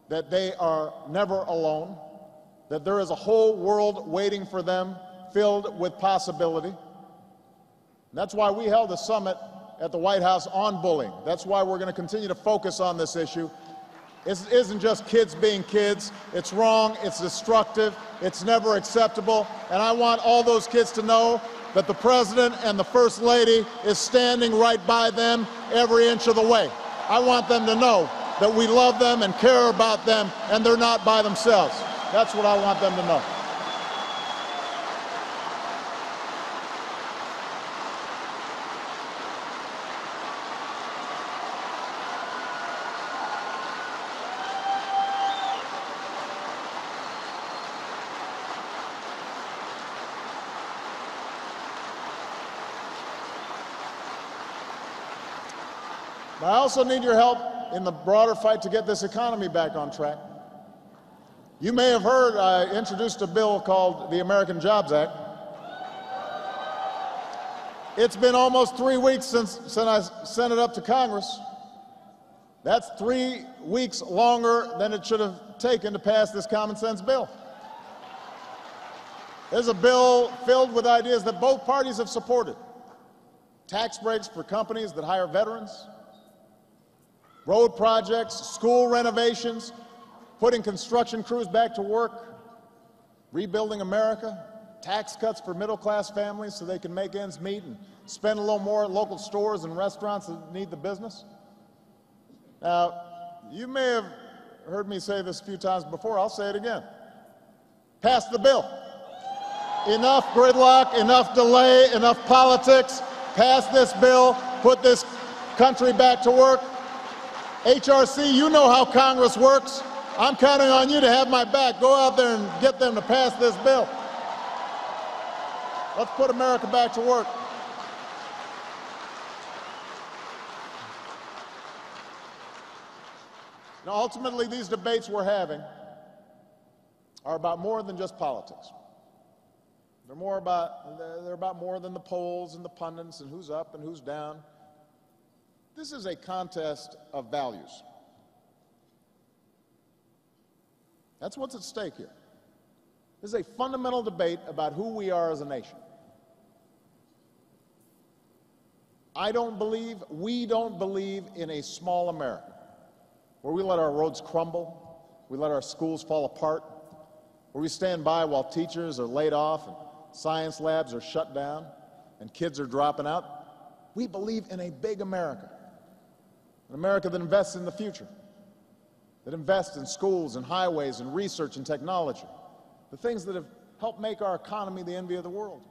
that they are never alone, that there is a whole world waiting for them filled with possibility. And that's why we held a summit at the White House on bullying. That's why we're going to continue to focus on this issue. It isn't just kids being kids. It's wrong, it's destructive, it's never acceptable. And I want all those kids to know that the President and the First Lady is standing right by them every inch of the way. I want them to know that we love them and care about them, and they're not by themselves. That's what I want them to know. I also need your help in the broader fight to get this economy back on track. You may have heard I introduced a bill called the American Jobs Act. It's been almost 3 weeks since I sent it up to Congress. That's 3 weeks longer than it should have taken to pass this common sense bill. There's a bill filled with ideas that both parties have supported. Tax breaks for companies that hire veterans, road projects, school renovations, putting construction crews back to work, rebuilding America, tax cuts for middle-class families so they can make ends meet and spend a little more at local stores and restaurants that need the business. Now, you may have heard me say this a few times before. I'll say it again. Pass the bill. Enough gridlock, enough delay, enough politics. Pass this bill. Put this country back to work. HRC, you know how Congress works. I'm counting on you to have my back. Go out there and get them to pass this bill. Let's put America back to work. Now, ultimately, these debates we're having are about more than just politics. They're about more than the polls and the pundits and who's up and who's down. This is a contest of values. That's what's at stake here. This is a fundamental debate about who we are as a nation. We don't believe in a small America where we let our roads crumble, we let our schools fall apart, where we stand by while teachers are laid off and science labs are shut down and kids are dropping out. We believe in a big America. An America that invests in the future, that invests in schools and highways and research and technology, the things that have helped make our economy the envy of the world.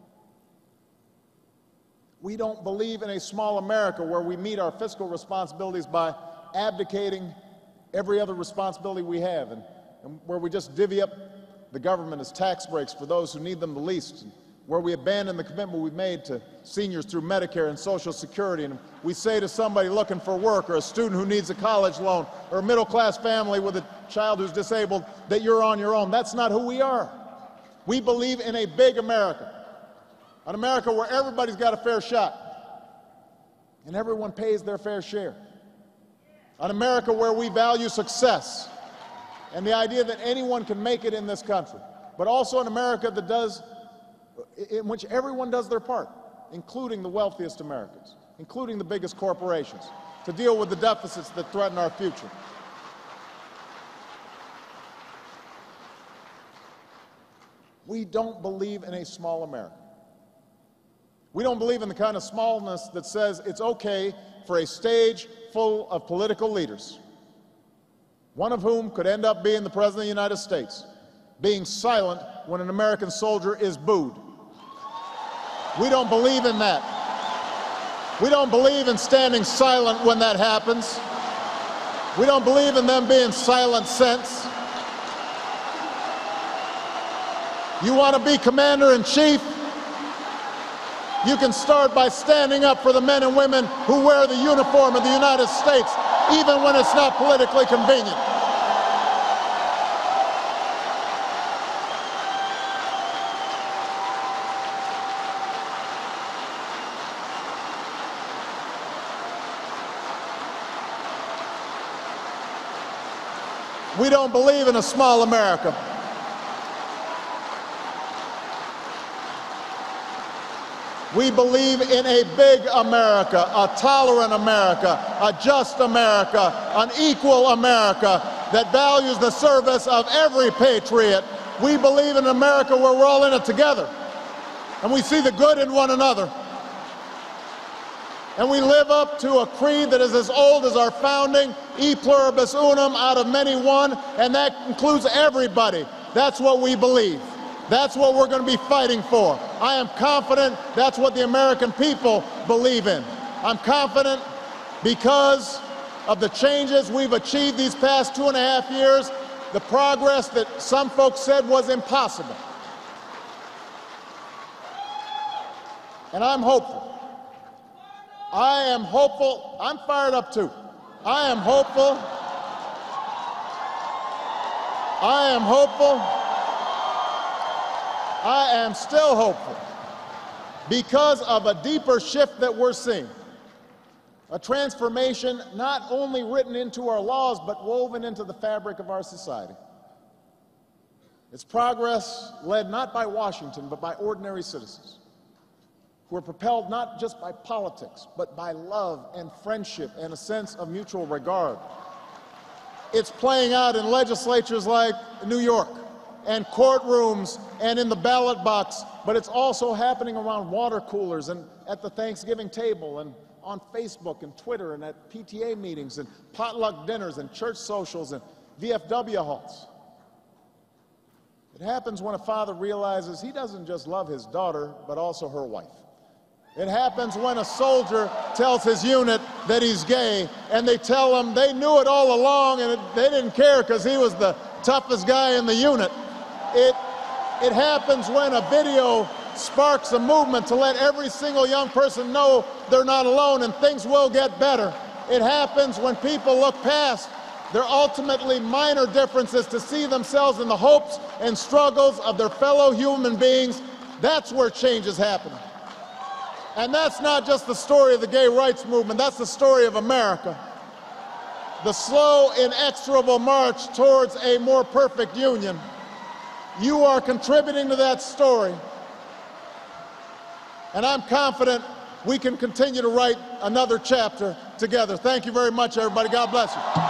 We don't believe in a small America where we meet our fiscal responsibilities by abdicating every other responsibility we have and where we just divvy up the government as tax breaks for those who need them the least, and where we abandon the commitment we've made to seniors through Medicare and Social Security, and we say to somebody looking for work or a student who needs a college loan or a middle-class family with a child who's disabled that you're on your own. That's not who we are. We believe in a big America, an America where everybody's got a fair shot and everyone pays their fair share, an America where we value success and the idea that anyone can make it in this country, but also an America in which everyone does their part, including the wealthiest Americans, including the biggest corporations, to deal with the deficits that threaten our future. We don't believe in a small America. We don't believe in the kind of smallness that says it's okay for a stage full of political leaders, one of whom could end up being the President of the United States, being silent when an American soldier is booed. We don't believe in that. We don't believe in standing silent when that happens. We don't believe in them being silent cents. You want to be commander-in-chief? You can start by standing up for the men and women who wear the uniform of the United States, even when it's not politically convenient. We don't believe in a small America. We believe in a big America, a tolerant America, a just America, an equal America that values the service of every patriot. We believe in an America where we're all in it together, and we see the good in one another. And we live up to a creed that is as old as our founding, e pluribus unum, out of many one, and that includes everybody. That's what we believe. That's what we're going to be fighting for. I am confident that's what the American people believe in. I'm confident because of the changes we've achieved these past 2.5 years, the progress that some folks said was impossible. And I'm hopeful. I am hopeful. I'm fired up too. I am hopeful. I am hopeful. I am still hopeful because of a deeper shift that we're seeing. A transformation not only written into our laws, but woven into the fabric of our society. It's progress led not by Washington, but by ordinary citizens who are propelled not just by politics, but by love and friendship and a sense of mutual regard. It's playing out in legislatures like New York, and courtrooms and in the ballot box, but it's also happening around water coolers and at the Thanksgiving table and on Facebook and Twitter and at PTA meetings and potluck dinners and church socials and VFW halls. It happens when a father realizes he doesn't just love his daughter, but also her wife. It happens when a soldier tells his unit that he's gay, and they tell him they knew it all along and they didn't care because he was the toughest guy in the unit. It happens when a video sparks a movement to let every single young person know they're not alone and things will get better. It happens when people look past their ultimately minor differences to see themselves in the hopes and struggles of their fellow human beings. That's where change is happening. And that's not just the story of the gay rights movement, that's the story of America. The slow, inexorable march towards a more perfect union. You are contributing to that story. And I'm confident we can continue to write another chapter together. Thank you very much, everybody. God bless you.